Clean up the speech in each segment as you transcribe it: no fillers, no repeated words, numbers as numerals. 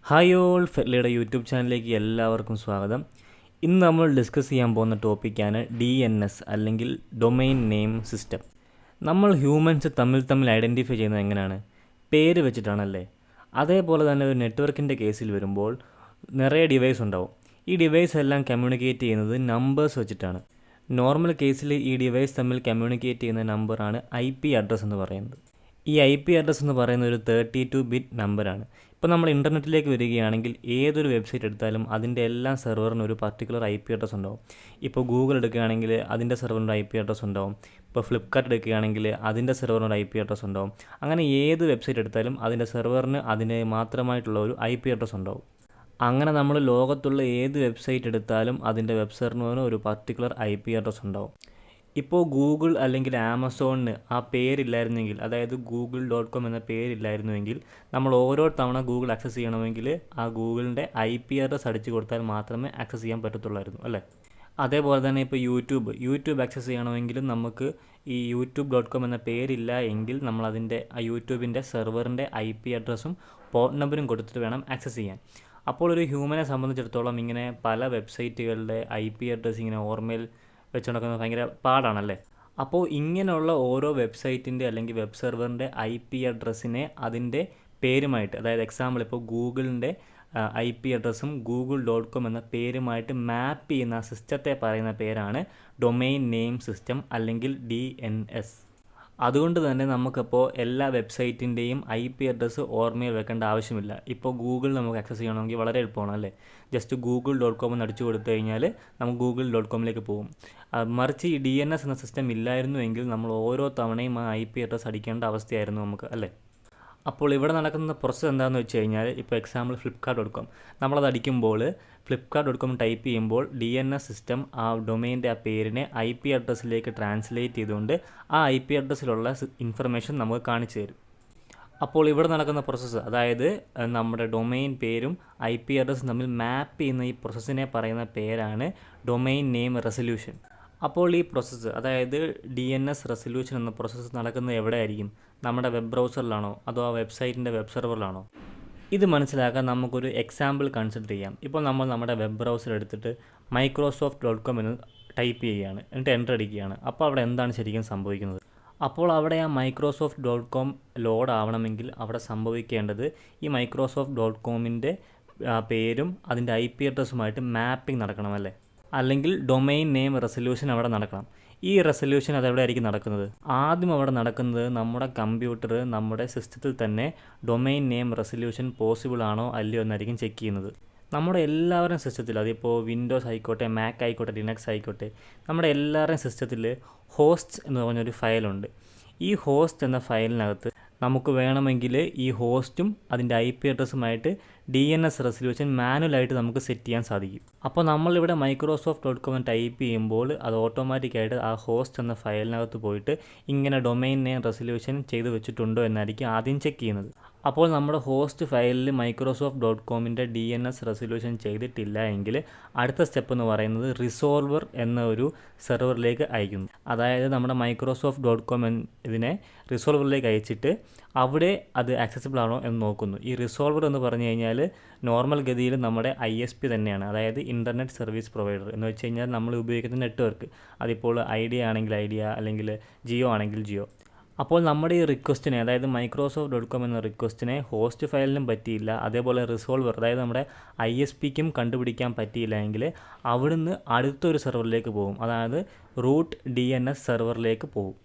Hi all, ഫെറ്റ്ലയുടെ YouTube ചാനലിലേക്ക് എല്ലാവർക്കും സ്വാഗതം. ഇന്ന് നമ്മൾ ഡിസ്കസ് ചെയ്യാൻ പോകുന്ന ടോപ്പിക്കാണ് DNS അല്ലെങ്കിൽ ഡൊമെയിൻ നെയിം സിസ്റ്റം. നമ്മൾ ഹ്യൂമൻസ് തമ്മിൽ ഐഡൻറ്റിഫൈ ചെയ്യുന്നത് എങ്ങനെയാണ്? പേര് വെച്ചിട്ടാണല്ലേ. അതേപോലെ തന്നെ ഒരു നെറ്റ്വർക്കിൻ്റെ കേസിൽ വരുമ്പോൾ നിറയെ ഡിവൈസ് ഉണ്ടാവും. ഈ ഡിവൈസ് എല്ലാം കമ്മ്യൂണിക്കേറ്റ് ചെയ്യുന്നത് നമ്പേഴ്സ് വെച്ചിട്ടാണ്. നോർമൽ കേസിൽ ഈ ഡിവൈസ് തമ്മിൽ കമ്മ്യൂണിക്കേറ്റ് ചെയ്യുന്ന നമ്പറാണ് IP അഡ്രസ്സ് എന്ന് പറയുന്നത്. ഈ IP അഡ്രസ്സ് എന്ന് പറയുന്ന ഒരു 32 ബിറ്റ് നമ്പറാണ്. ഇപ്പോൾ നമ്മൾ ഇൻ്റർനെറ്റിലേക്ക് വരികയാണെങ്കിൽ ഏതൊരു വെബ്സൈറ്റ് എടുത്താലും അതിൻ്റെ എല്ലാ സെർവറിനും ഒരു പർട്ടിക്കുലർ IP അഡ്രസ്സ് ഉണ്ടാവും. ഇപ്പോൾ ഗൂഗിൾ എടുക്കുകയാണെങ്കിൽ അതിൻ്റെ സെർവറിൻ്റെ IP അഡ്രസ്സ് ഉണ്ടാവും. ഇപ്പോൾ ഫ്ലിപ്കാർട്ട് എടുക്കുകയാണെങ്കിൽ അതിൻ്റെ സെർവറിനൊരു IP അഡ്രസ്സ് ഉണ്ടാവും. അങ്ങനെ ഏത് വെബ്സൈറ്റ് എടുത്താലും അതിൻ്റെ സെർവറിന് അതിന് മാത്രമായിട്ടുള്ള ഒരു IP അഡ്രസ്സ് ഉണ്ടാവും. അങ്ങനെ നമ്മൾ ലോകത്തുള്ള ഏത് വെബ്സൈറ്റ് എടുത്താലും അതിൻ്റെ വെബ് സെർവറിന് ഒരു പർട്ടിക്കുലർ IP അഡ്രസ്സ് ഉണ്ടാവും. ഇപ്പോൾ ഗൂഗിൾ അല്ലെങ്കിൽ ആമസോണിന് ആ പേരില്ലായിരുന്നെങ്കിൽ, അതായത് google.com എന്ന പേരില്ലായിരുന്നുവെങ്കിൽ നമ്മൾ ഓരോ തവണ ഗൂഗിൾ ആക്സസ് ചെയ്യണമെങ്കിൽ ആ ഗൂഗിളിൻ്റെ IP അഡ്രസ്സ് അടിച്ചു കൊടുത്താൽ മാത്രമേ ആക്സസ് ചെയ്യാൻ പറ്റത്തുള്ളായിരുന്നു അല്ലേ. അതേപോലെ തന്നെ ഇപ്പോൾ യൂട്യൂബ് ആക്സസ് ചെയ്യണമെങ്കിലും നമുക്ക് ഈ youtube.com എന്ന പേരില്ല എങ്കിൽ നമ്മൾ അതിൻ്റെ ആ യൂട്യൂബിൻ്റെ സെർവറിൻ്റെ IP അഡ്രസ്സും പോർട്ട് നമ്പറും കൊടുത്തിട്ട് വേണം ആക്സസ് ചെയ്യാൻ. അപ്പോൾ ഒരു ഹ്യൂമനെ സംബന്ധിച്ചിടത്തോളം ഇങ്ങനെ പല വെബ്സൈറ്റുകളുടെ IP അഡ്രസ്സ് ഇങ്ങനെ ഓർമ്മയിൽ വെച്ച് നടക്കുന്നത് ഭയങ്കര പാടാണല്ലേ. അപ്പോൾ ഇങ്ങനെയുള്ള ഓരോ വെബ്സൈറ്റിൻ്റെ അല്ലെങ്കിൽ വെബ് സെർവറിൻ്റെ IP അഡ്രസ്സിനെ അതിൻ്റെ പേരുമായിട്ട്, അതായത് എക്സാമ്പിൾ ഇപ്പോൾ ഗൂഗിളിൻ്റെ IP അഡ്രസ്സും google.com എന്ന പേരുമായിട്ട് മാപ്പ് ചെയ്യുന്ന സിസ്റ്റത്തെ പറയുന്ന പേരാണ് ഡൊമെയിൻ നെയിം സിസ്റ്റം അല്ലെങ്കിൽ DNS. അതുകൊണ്ട് തന്നെ നമുക്കപ്പോൾ എല്ലാ വെബ്സൈറ്റിൻ്റെയും IP അഡ്രസ്സ് ഓർമ്മയിൽ വെക്കേണ്ട ആവശ്യമില്ല. ഇപ്പോൾ ഗൂഗിൾ നമുക്ക് ആക്സസ് ചെയ്യണമെങ്കിൽ വളരെ എളുപ്പമാണ് അല്ലേ. ജസ്റ്റ് google.com എന്ന് അടിച്ചു കൊടുത്തു കഴിഞ്ഞാൽ നമുക്ക് google.comലേക്ക് പോകും. മറിച്ച് ഈ DNS എന്ന സിസ്റ്റം ഇല്ലായിരുന്നുവെങ്കിൽ നമ്മൾ ഓരോ തവണയും ആ IP അഡ്രസ്സ് അടിക്കേണ്ട അവസ്ഥയായിരുന്നു നമുക്ക് അല്ലേ. അപ്പോൾ ഇവിടെ നടക്കുന്ന പ്രോസസ്സ് എന്താണെന്ന് വെച്ച് കഴിഞ്ഞാൽ, ഇപ്പോൾ എക്സാമ്പിൾ ഫ്ലിപ്കാർട്ട്.com നമ്മളത് അടിക്കുമ്പോൾ ഫ്ലിപ്കാർട്ട്.com ടൈപ്പ് ചെയ്യുമ്പോൾ DNS സിസ്റ്റം ആ ഡൊമെയിൻ്റെ ആ പേരിനെ IP അഡ്രസ്സിലേക്ക് ട്രാൻസ്ലേറ്റ് ചെയ്തുകൊണ്ട് ആ IP അഡ്രസ്സിലുള്ള ഇൻഫർമേഷൻ നമുക്ക് കാണിച്ചു തരും. അപ്പോൾ ഇവിടെ നടക്കുന്ന പ്രോസസ്സ്, അതായത് നമ്മുടെ ഡൊമെയിൻ പേരും IP അഡ്രസ്സും തമ്മിൽ മാപ്പ് ചെയ്യുന്ന ഈ പ്രോസസ്സിനെ പറയുന്ന പേരാണ് ഡൊമെയിൻ നെയിം റെസൊല്യൂഷൻ. അപ്പോൾ ഈ പ്രോസസ്സ്, അതായത് DNS റെസൊല്യൂഷൻ എന്ന പ്രോസസ്സ് നടക്കുന്നത് എവിടെയായിരിക്കും? നമ്മുടെ വെബ് ബ്രൗസറിലാണോ അതോ ആ വെബ്സൈറ്റിൻ്റെ വെബ് സെർവറിലാണോ? ഇത് മനസ്സിലാക്കാൻ നമുക്കൊരു എക്സാമ്പിൾ കൺസിഡർ ചെയ്യാം. ഇപ്പോൾ നമ്മൾ നമ്മുടെ വെബ് ബ്രൗസർ എടുത്തിട്ട് microsoft.com എന്ന് ടൈപ്പ് ചെയ്യുകയാണ്, എന്നിട്ട് എൻ്റർ അടിക്കുകയാണ്. അപ്പോൾ അവിടെ എന്താണ് ശരിക്കും സംഭവിക്കുന്നത്? അപ്പോൾ അവിടെ ആ microsoft.com ലോഡ് ആവണമെങ്കിൽ അവിടെ സംഭവിക്കേണ്ടത് ഈ microsoft.comൻ്റെ പേരും അതിൻ്റെ IP അഡ്രസ്സുമായിട്ട് മാപ്പിംഗ് നടക്കണമല്ലേ. അല്ലെങ്കിൽ ഡൊമെയിൻ നെയിം റെസൊല്യൂഷൻ അവിടെ നടക്കണം. ഈ റെസൊല്യൂഷൻ അതെവിടെ ആയിരിക്കും നടക്കുന്നത്? ആദ്യം അവിടെ നടക്കുന്നത് നമ്മുടെ കമ്പ്യൂട്ടർ നമ്മുടെ സിസ്റ്റത്തിൽ തന്നെ ഡൊമെയിൻ നെയിം റെസൊല്യൂഷൻ പോസിബിൾ ആണോ അല്ലയോ എന്നായിരിക്കും ചെക്ക് ചെയ്യുന്നത്. നമ്മുടെ എല്ലാവരുടെയും സിസ്റ്റത്തിൽ, അതിപ്പോൾ വിൻഡോസ് ആയിക്കോട്ടെ, മാക് ആയിക്കോട്ടെ, ലിനക്സ് ആയിക്കോട്ടെ, നമ്മുടെ എല്ലാവരുടെയും സിസ്റ്റത്തിൽ ഹോസ്റ്റ് എന്ന് പറഞ്ഞൊരു ഫയലുണ്ട്. ഈ ഹോസ്റ്റ് എന്ന ഫയലിനകത്ത് നമുക്ക് വേണമെങ്കിൽ ഈ ഹോസ്റ്റും അതിൻ്റെ IP അഡ്രസ്സുമായിട്ട് DNS റെസൊല്യൂഷൻ മാനുവലായിട്ട് നമുക്ക് സെറ്റ് ചെയ്യാൻ സാധിക്കും. അപ്പോൾ നമ്മളിവിടെ microsoft.com ടൈപ്പ് ചെയ്യുമ്പോൾ അത് ഓട്ടോമാറ്റിക്കായിട്ട് ആ ഹോസ്റ്റ് എന്ന ഫയലിനകത്ത് പോയിട്ട് ഇങ്ങനെ ഡൊമെയിൻ നെയിം റെസൊല്യൂഷൻ ചെയ്ത് വെച്ചിട്ടുണ്ടോ എന്നായിരിക്കും ആദ്യം ചെക്ക് ചെയ്യുന്നത്. അപ്പോൾ നമ്മുടെ ഹോസ്റ്റ് ഫയലിൽ microsoft.comൻ്റെ DNS റെസൊല്യൂഷൻ ചെയ്തിട്ടില്ല എങ്കിൽ അടുത്ത സ്റ്റെപ്പ് എന്ന് പറയുന്നത് റിസോൾവർ എന്ന ഒരു സെർവറിലേക്ക് അയക്കുന്നു. അതായത് നമ്മുടെ microsoft.com ഇതിനെ റിസോൾവറിലേക്ക് അയച്ചിട്ട് അവിടെ അത് ആക്സസിബിൾ ആണോ എന്ന് നോക്കുന്നു. ഈ റിസോൾവർ എന്ന് പറഞ്ഞു കഴിഞ്ഞാൽ നോർമൽ ഗതിയിൽ നമ്മുടെ ISP തന്നെയാണ്, അതായത് ഇൻ്റർനെറ്റ് സർവീസ് പ്രൊവൈഡർ എന്ന് വെച്ച് കഴിഞ്ഞാൽ നമ്മൾ ഉപയോഗിക്കുന്ന നെറ്റ്വർക്ക്. അതിപ്പോൾ ഐഡിയ ആണെങ്കിൽ ഐഡിയ, അല്ലെങ്കിൽ ജിയോ ആണെങ്കിൽ ജിയോ. അപ്പോൾ നമ്മുടെ ഈ റിക്വസ്റ്റിനെ, അതായത് microsoft.com എന്ന റിക്വസ്റ്റിനെ ഹോസ്റ്റ് ഫയലിനും പറ്റിയില്ല, അതേപോലെ റിസോൾവർ അതായത് നമ്മുടെ ISPക്കും കണ്ടുപിടിക്കാൻ പറ്റിയില്ല എങ്കിൽ അവിടുന്ന് അടുത്തൊരു സെർവറിലേക്ക് പോകും, അതായത് റൂട്ട് DNS സെർവറിലേക്ക് പോകും.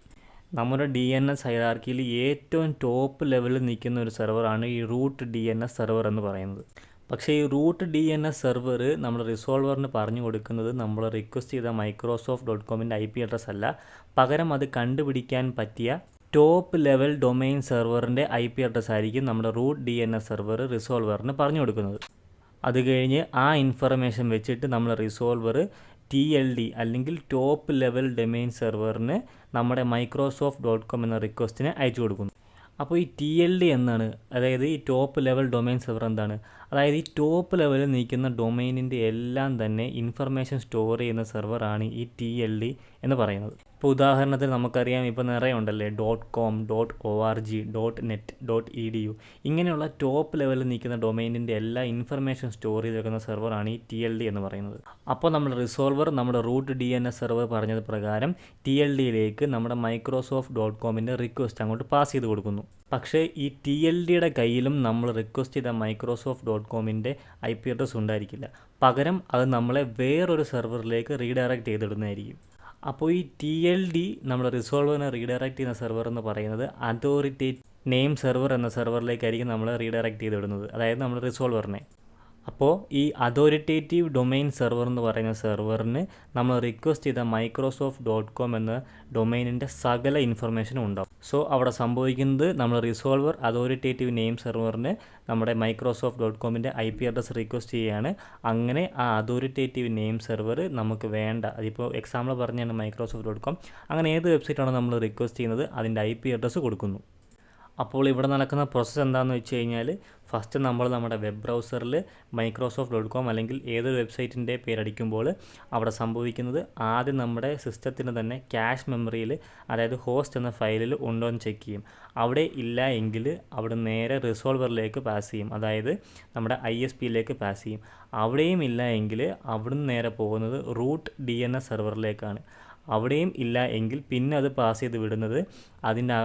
നമ്മുടെ DNS ഹൈറാർക്കിയിൽ ഏറ്റവും ടോപ്പ് ലെവലിൽ നിൽക്കുന്ന ഒരു സെർവറാണ് ഈ റൂട്ട് DNS സെർവർ എന്ന് പറയുന്നത്. പക്ഷേ ഈ റൂട്ട് DNS സെർവർ നമ്മുടെ റിസോൾവറിന് പറഞ്ഞു കൊടുക്കുന്നത് നമ്മൾ റിക്വസ്റ്റ് ചെയ്ത microsoft.comൻ്റെ IP അഡ്രസ്സ് അല്ല, പകരം അത് കണ്ടുപിടിക്കാൻ പറ്റിയ ടോപ്പ് ലെവൽ ഡൊമെയിൻ സെർവറിൻ്റെ IP അഡ്രസ്സ് ആയിരിക്കും നമ്മുടെ റൂട്ട് DNS സെർവർ റിസോൾവറിന് പറഞ്ഞു കൊടുക്കുന്നത്. അത് കഴിഞ്ഞ് ആ ഇൻഫർമേഷൻ വെച്ചിട്ട് നമ്മൾ റിസോൾവർ TLD അല്ലെങ്കിൽ ടോപ്പ് ലെവൽ ഡൊമെയിൻ സെർവറിന് നമ്മുടെ microsoft.com എന്ന റിക്വസ്റ്റിനെ അയച്ചു കൊടുക്കുന്നു. അപ്പോൾ ഈ TLD എന്നാണ്, അതായത് ഈ ടോപ്പ് ലെവൽ ഡൊമെയിൻ സെർവർ എന്താണ്? അതായത് ഈ ടോപ്പ് ലെവലിൽ നിൽക്കുന്ന ഡൊമെയിനിൻ്റെ എല്ലാം തന്നെ ഇൻഫർമേഷൻ സ്റ്റോർ ചെയ്യുന്ന സെർവറാണ് ഈ TLD എന്ന് പറയുന്നത്. ഇപ്പോൾ ഉദാഹരണത്തിന് നമുക്കറിയാം ഇപ്പോൾ നിറയെ ഉണ്ടല്ലേ .com .org .net .edu ഇങ്ങനെയുള്ള ടോപ്പ് ലെവലിൽ നിൽക്കുന്ന ഡൊമൈനിൻ്റെ എല്ലാ ഇൻഫർമേഷൻ സ്റ്റോർ ചെയ്ത് വെക്കുന്ന സെർവറാണ് ഈ TLD എന്ന് പറയുന്നത്. അപ്പോൾ നമ്മുടെ റിസോൾവർ നമ്മുടെ റൂട്ട് DNS സെർവർ പറഞ്ഞത് പ്രകാരം TLDയിലേക്ക് നമ്മുടെ microsoft.comൻ്റെ റിക്വസ്റ്റ് അങ്ങോട്ട് പാസ് ചെയ്ത് കൊടുക്കുന്നു. പക്ഷേ ഈ TLDയുടെ കയ്യിലും നമ്മൾ റിക്വസ്റ്റ് ചെയ്ത microsoft.comൻ്റെ IP അഡ്രസ് ഉണ്ടായിരിക്കില്ല. പകരം അത് നമ്മളെ വേറൊരു സെർവറിലേക്ക് റീഡയറക്റ്റ് ചെയ്തിടുന്നതായിരിക്കും. അപ്പോൾ ഈ TLD നമ്മുടെ റിസോൾവറിനെ റീഡയറക്റ്റ് ചെയ്യുന്ന സെർവർ എന്ന് പറയുന്നത് അതോറിറ്റേറ്റ് നെയിം സെർവർ എന്ന സെർവറിലേക്കായിരിക്കും നമ്മൾ റീഡയറക്റ്റ് ചെയ്തിടുന്നത്, അതായത് നമ്മുടെ റിസോൾവറിനെ. അപ്പോൾ ഈ അതോറിറ്റേറ്റീവ് ഡൊമൈൻ സെർവർ എന്ന് പറയുന്ന സെർവറിന് നമ്മൾ റിക്വസ്റ്റ് ചെയ്ത microsoft.com എന്ന ഡൊമൈനിൻ്റെ സകല ഇൻഫർമേഷനും ഉണ്ടാവും. സോ അവിടെ സംഭവിക്കുന്നത് നമ്മൾ റിസോൾവർ അതോറിറ്റേറ്റീവ് നെയിം സെർവറിന് നമ്മുടെ microsoft.comൻ്റെ IP അഡ്രസ് റിക്വസ്റ്റ് ചെയ്യുകയാണ്. അങ്ങനെ ആ അതോറിറ്റേറ്റീവ് നെയിം സെർവർ നമുക്ക് വേണ്ട, അതിപ്പോൾ എക്സാമ്പിൾ പറഞ്ഞാണ് microsoft.com, അങ്ങനെ ഏത് വെബ്സൈറ്റാണോ നമ്മൾ റിക്വസ്റ്റ് ചെയ്യുന്നത് അതിൻ്റെ IP അഡ്രസ്സ് കൊടുക്കുന്നു. അപ്പോൾ ഇവിടെ നടക്കുന്ന പ്രോസസ്സ് എന്താണെന്ന് വെച്ച് കഴിഞ്ഞാൽ, ഫസ്റ്റ് നമ്മൾ നമ്മുടെ വെബ് ബ്രൗസറിൽ microsoft.com അല്ലെങ്കിൽ ഏതൊരു വെബ്സൈറ്റിൻ്റെ പേരടിക്കുമ്പോൾ അവിടെ സംഭവിക്കുന്നത് ആദ്യം നമ്മുടെ സിസ്റ്റത്തിന് തന്നെ ക്യാഷ് മെമ്മറിയിൽ, അതായത് ഹോസ്റ്റ് എന്ന ഫയലിൽ ഉണ്ടോ എന്ന് ചെക്ക് ചെയ്യും. അവിടെ ഇല്ല എങ്കിൽ അവിടെ നേരെ റിസോൾവറിലേക്ക് പാസ് ചെയ്യും, അതായത് നമ്മുടെ ISPയിലേക്ക് പാസ് ചെയ്യും. അവിടെയും ഇല്ല എങ്കിൽ അവിടുന്ന് നേരെ പോകുന്നത് റൂട്ട് DNS സെർവറിലേക്കാണ്. അവിടെയും ഇല്ല എങ്കിൽ പിന്നെ അത് പാസ് ചെയ്ത് വിടുന്നത് അതിൻ്റെ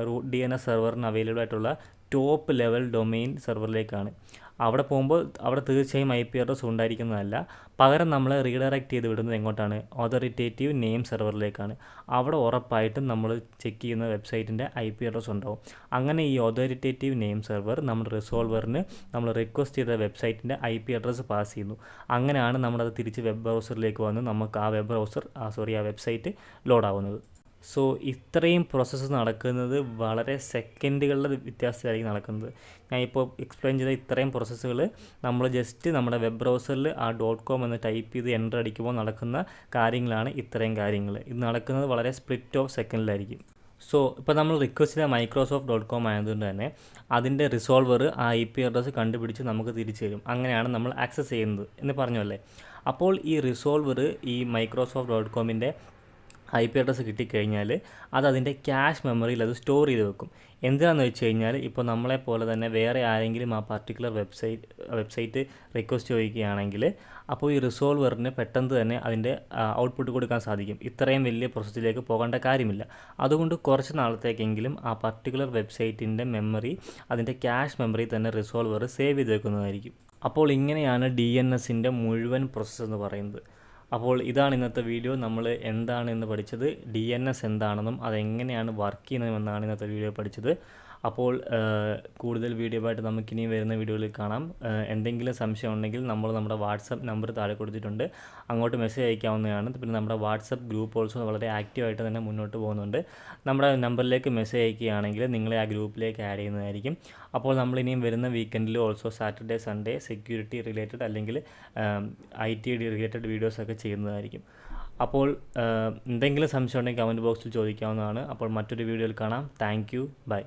റൂട്ട് DNS സെർവറിന് അവൈലബിൾ ആയിട്ടുള്ള ടോപ്പ് ലെവൽ ഡൊമെയിൻ സെർവറിലേക്കാണ്. അവിടെ പോകുമ്പോൾ അവിടെ തീർച്ചയായും IP അഡ്രസ് ഉണ്ടായിരിക്കുന്നതല്ല, പകരം നമ്മൾ റീഡയറക്റ്റ് ചെയ്ത് വിടുന്നത് എങ്ങോട്ടാണ്? അതോറിറ്റേറ്റീവ് നെയിം സെർവറിലേക്കാണ്. അവിടെ ഉറപ്പായിട്ടും നമ്മൾ ചെക്ക് ചെയ്യുന്ന വെബ്സൈറ്റിൻ്റെ IP അഡ്രസ് ഉണ്ടാവും. അങ്ങനെ ഈ അതോറിറ്റേറ്റീവ് നെയിം സെർവർ നമ്മുടെ റിസോൾവറിന് നമ്മൾ റിക്വസ്റ്റ് ചെയ്ത വെബ്സൈറ്റിൻ്റെ IP അഡ്രസ് പാസ് ചെയ്യുന്നു. അങ്ങനെയാണ് നമ്മളത് തിരിച്ച് വെബ് ബ്രൗസറിലേക്ക് വന്ന് നമുക്ക് ആ വെബ്സൈറ്റ് ലോഡാവുന്നത്. സോ ഇത്രയും പ്രോസസ്സ് നടക്കുന്നത് വളരെ സെക്കൻഡുകളുടെ വ്യത്യാസത്തിലായിരിക്കും നടക്കുന്നത്. ഞാൻ ഇപ്പോൾ എക്സ്പ്ലെയിൻ ചെയ്ത ഇത്രയും പ്രോസസ്സുകൾ നമ്മൾ ജസ്റ്റ് നമ്മുടെ വെബ് ബ്രൗസറിൽ ആ .com എന്ന് ടൈപ്പ് ചെയ്ത് എൻ്റർ അടിക്കുമ്പോൾ നടക്കുന്ന കാര്യങ്ങളാണ് ഇത്രയും കാര്യങ്ങൾ. ഇത് നടക്കുന്നത് വളരെ സ്പ്ലിറ്റ് ഓഫ് സെക്കൻഡിലായിരിക്കും. സോ ഇപ്പോൾ നമ്മൾ റിക്വസ്റ്റ് ചെയ്ത microsoft.com ആയതുകൊണ്ട് തന്നെ അതിൻ്റെ റിസോൾവർ ആ IP അഡ്രസ്സ് കണ്ടുപിടിച്ച് നമുക്ക് തിരിച്ചു തരും. അങ്ങനെയാണ് നമ്മൾ ആക്സസ് ചെയ്യുന്നത് എന്ന് പറഞ്ഞല്ലേ. അപ്പോൾ ഈ റിസോൾവർ ഈ microsoft.comൻ്റെ IP അഡ്രസ്സ് കിട്ടിക്കഴിഞ്ഞാൽ അതിൻ്റെ ക്യാഷ് മെമ്മറിയിൽ അത് സ്റ്റോർ ചെയ്ത് വെക്കും. എന്തിനാണെന്ന് വെച്ച് കഴിഞ്ഞാൽ, ഇപ്പോൾ നമ്മളെപ്പോലെ തന്നെ വേറെ ആരെങ്കിലും ആ പർട്ടിക്കുലർ വെബ്സൈറ്റ് റിക്വസ്റ്റ് ചോദിക്കുകയാണെങ്കിൽ അപ്പോൾ ഈ റിസോൾവറിന് പെട്ടെന്ന് തന്നെ അതിൻ്റെ ഔട്ട്പുട്ട് കൊടുക്കാൻ സാധിക്കും. ഇത്രയും വലിയ പ്രോസസ്സിലേക്ക് പോകേണ്ട കാര്യമില്ല. അതുകൊണ്ട് കുറച്ച് നാളത്തേക്കെങ്കിലും ആ പർട്ടിക്കുലർ വെബ്സൈറ്റിൻ്റെ മെമ്മറി അതിൻ്റെ ക്യാഷ് മെമ്മറി തന്നെ റിസോൾവർ സേവ് ചെയ്ത് വെക്കുന്നതായിരിക്കും. അപ്പോൾ ഇങ്ങനെയാണ് DNSൻ്റെ മുഴുവൻ പ്രോസസ്സ് എന്ന് പറയുന്നത്. അപ്പോൾ ഇതാണ് ഇന്നത്തെ വീഡിയോ. നമ്മൾ എന്താണെന്ന് പഠിച്ചത്, DNS എന്താണെന്നും അതെങ്ങനെയാണ് വർക്ക് ചെയ്യുന്നതെന്നാണ് ഇന്നത്തെ വീഡിയോ പഠിച്ചത്. അപ്പോൾ കൂടുതൽ വീഡിയോ ആയിട്ട് നമുക്കിനിയും വരുന്ന വീഡിയോയിൽ കാണാം. എന്തെങ്കിലും സംശയം ഉണ്ടെങ്കിൽ നമ്മുടെ വാട്സപ്പ് നമ്പർ താഴെ കൊടുത്തിട്ടുണ്ട്, അങ്ങോട്ട് മെസ്സേജ് അയക്കാവുന്നതാണ്. പിന്നെ നമ്മുടെ വാട്സപ്പ് ഗ്രൂപ്പ് ഓൾസോ വളരെ ആക്റ്റീവായിട്ട് തന്നെ മുന്നോട്ട് പോകുന്നുണ്ട്. നമ്മുടെ നമ്പറിലേക്ക് മെസ്സേജ് അയക്കുകയാണെങ്കിൽ നിങ്ങളെ ആ ഗ്രൂപ്പിലേക്ക് ആഡ് ചെയ്യുന്നതായിരിക്കും. അപ്പോൾ നമ്മളിനിയും വരുന്ന വീക്കെൻഡിൽ also Saturday Sunday security related അല്ലെങ്കിൽ IT റിലേറ്റഡ് വീഡിയോസൊക്കെ ചെയ്യുന്നതായിരിക്കും. അപ്പോൾ എന്തെങ്കിലും സംശയം ഉണ്ടെങ്കിൽ കമൻറ്റ് ബോക്സിൽ ചോദിക്കാവുന്നതാണ്. അപ്പോൾ മറ്റൊരു വീഡിയോയിൽ കാണാം. Thank you. ബൈ.